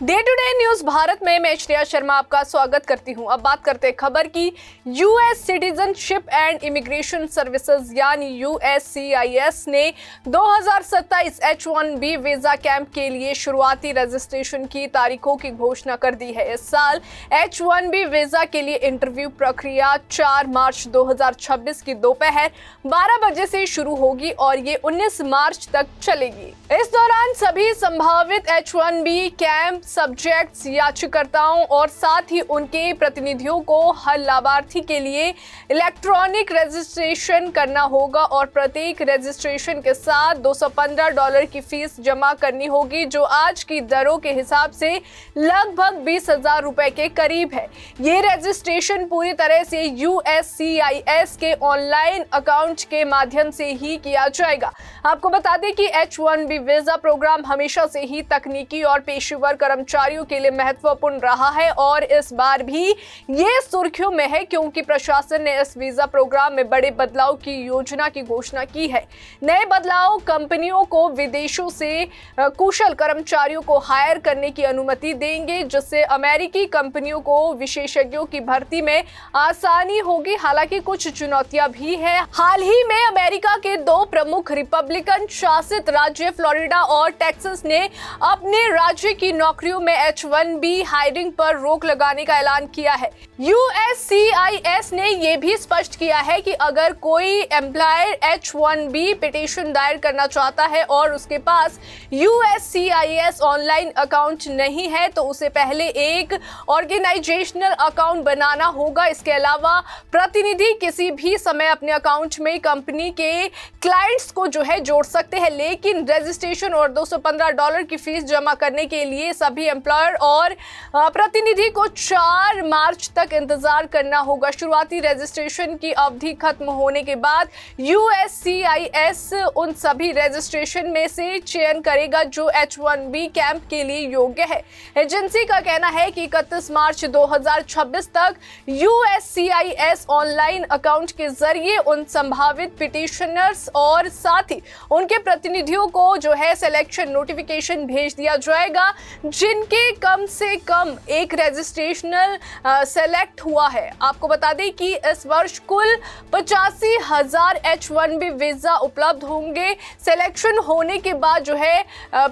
Day to day news Bharat में मैं श्रेया शर्मा आपका स्वागत करती हूं। अब बात करते हैं खबर की। US citizenship and immigration services यानी यूएससीआईएस ने 2027 H1B वीजा कैंप के लिए शुरुआती रजिस्ट्रेशन की तारीखों की घोषणा कर दी है। इस साल H1B वीजा के लिए इंटरव्यू प्रक्रिया 4 मार्च 2026 की दोपहर 12 बजे से शुरू होगी और ये 19 मार्च तक चलेगी। इस दौरान सभी संभावित H1B कैंप सब्जेक्ट्स, याचिकाकर्ताओं और साथ ही उनके प्रतिनिधियों को हर लाभार्थी के लिए इलेक्ट्रॉनिक रजिस्ट्रेशन करना होगा और प्रत्येक रजिस्ट्रेशन के साथ $215 की फीस जमा करनी होगी, जो आज की दरों के हिसाब से लगभग 20,000 रुपए के करीब है। ये रजिस्ट्रेशन पूरी तरह से यूएससीआईएस के ऑनलाइन अकाउंट के माध्यम से ही किया जाएगा। आपको बता दें कि H1B वीजा प्रोग्राम हमेशा से ही तकनीकी और पेशेवर कर्मचारियों के लिए महत्वपूर्ण रहा है और इस बार भी ये सुर्खियों में है क्योंकि प्रशासन ने इस वीजा प्रोग्राम में बड़े बदलाव की योजना की घोषणा की है। नए बदलाव कंपनियों को विदेशों से कुशल कर्मचारियों को हायर करने की अनुमति देंगे, जिससे अमेरिकी कंपनियों को विशेषज्ञों की भर्ती में आसानी होगी। हालांकि कुछ चुनौतियां भी हैं। हाल ही में अमेरिका के 2 प्रमुख रिपब्लिकन शासित राज्य फ्लोरिडा और टेक्सास ने अपने राज्य की नौकरियों में H1B हायरिंग पर रोक लगाने का ऐलान किया है। यूएससीआईएस ने यह भी स्पष्ट किया है कि अगर कोई एम्प्लॉयर H1B पिटीशन दायर करना चाहता है और उसके पास यूएससीआईएस ऑनलाइन अकाउंट नहीं है तो उसे पहले एक ऑर्गेनाइजेशनल अकाउंट बनाना होगा। इसके अलावा प्रतिनिधि किसी भी समय अपने अकाउंट में कंपनी के क्लाइंट्स को जोड़ सकते हैं, लेकिन रजिस्ट्रेशन और $215 की फीस जमा करने के लिए सभी एम्प्लॉयर और प्रतिनिधि को 4 मार्च तक इंतजार करना होगा। शुरुआती रजिस्ट्रेशन की अवधि खत्म होने के बाद यूएससीआईएस उन सभी रजिस्ट्रेशन में से चयन करेगा जो H1B कैंप के लिए योग्य है। एजेंसी का कहना है कि 31 मार्च 2026 तक यूएससीआईएस ऑनलाइन अकाउंट के जरिए उन संभावित पिटिशनर्स और साथ ही उनके प्रतिनिधियों को सिलेक्शन नोटिफिकेशन भेज दिया जाएगा, जिनके कम से कम एक रजिस्ट्रेशनल सेलेक्ट हुआ है। आपको बता दें कि इस वर्ष कुल 85,000 H1B वीजा उपलब्ध होंगे। सिलेक्शन होने के बाद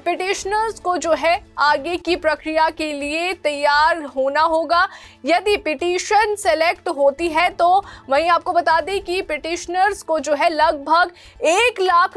पिटिशनर्स को आगे की प्रक्रिया के लिए तैयार होना होगा। यदि पिटीशन सेलेक्ट होती है तो वहीं आपको बता दें कि पिटिशनर्स को लगभग $1 लाख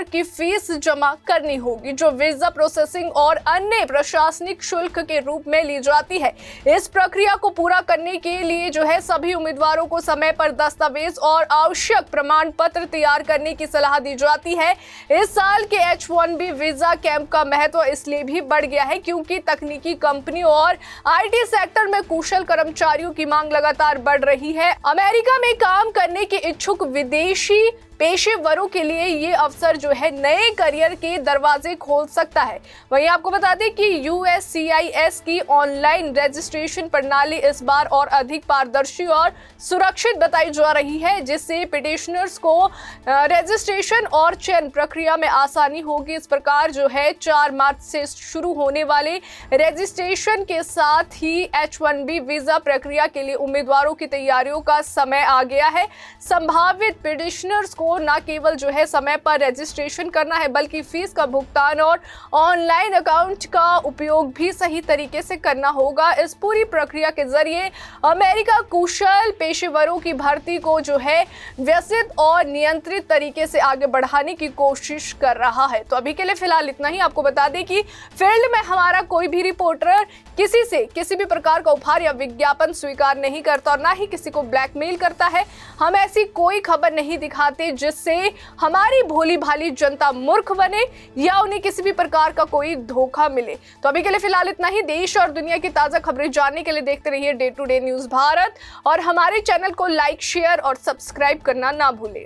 की फीस जमा करनी होगी, जो वीजा प्रोसेसिंग और अन्य प्रशासनिक शुल्क के रूप में ली जाती है। इस प्रक्रिया को पूरा करने के लिए सभी उम्मीदवारों को समय पर दस्तावेज और आवश्यक प्रमाण पत्र तैयार करने की सलाह दी जाती है। इस साल के H1B वीजा कैंप का महत्व इसलिए भी बढ़ गया है क्योंकि तकनीकी कंपनियों और आईटी सेक्टर में कुशल कर्मचारियों की मांग लगातार बढ़ रही है। अमेरिका में काम करने के इच्छुक विदेशी पेशेवरों के लिए ये अवसर नए करियर के दरवाजे खोल सकता है। वहीं आपको बता दें कि यूएससीआईएस की ऑनलाइन रजिस्ट्रेशन प्रणाली इस बार और अधिक पारदर्शी और सुरक्षित बताई जा रही है, जिससे पिटिशनर्स को रजिस्ट्रेशन और चयन प्रक्रिया में आसानी होगी। इस प्रकार 4 मार्च से शुरू होने वाले रजिस्ट्रेशन के साथ ही H1B वीजा प्रक्रिया के लिए उम्मीदवारों की तैयारियों का समय आ गया है। संभावित पिटिशनर्स को न केवल समय पर रजिस्ट्रेशन करना है, बल्कि फीस का भुगतान और ऑनलाइन अकाउंट का उपयोग भी सही तरीके से करना होगा। इस पूरी प्रक्रिया के जरिए अमेरिका कुशल पेशेवरों की भर्ती को व्यवस्थित और नियंत्रित तरीके से आगे बढ़ाने की कोशिश कर रहा है। तो अभी के लिए फिलहाल इतना ही। आपको बता दें कि फील्ड में हमारा कोई भी रिपोर्टर किसी से किसी भी प्रकार का उपहार या विज्ञापन स्वीकार नहीं करता और ना ही किसी को ब्लैकमेल करता है। हम ऐसी कोई खबर नहीं दिखाते जिससे हमारी भोली भाली जनता मूर्ख बने या उन्हें किसी भी प्रकार का कोई धोखा मिले। तो अभी के लिए फिलहाल इतना ही। देश और दुनिया की ताजा खबरें जानने के लिए देखते रहिए day to day news Bharat और हमारे चैनल को लाइक, शेयर और सब्सक्राइब करना ना भूलें।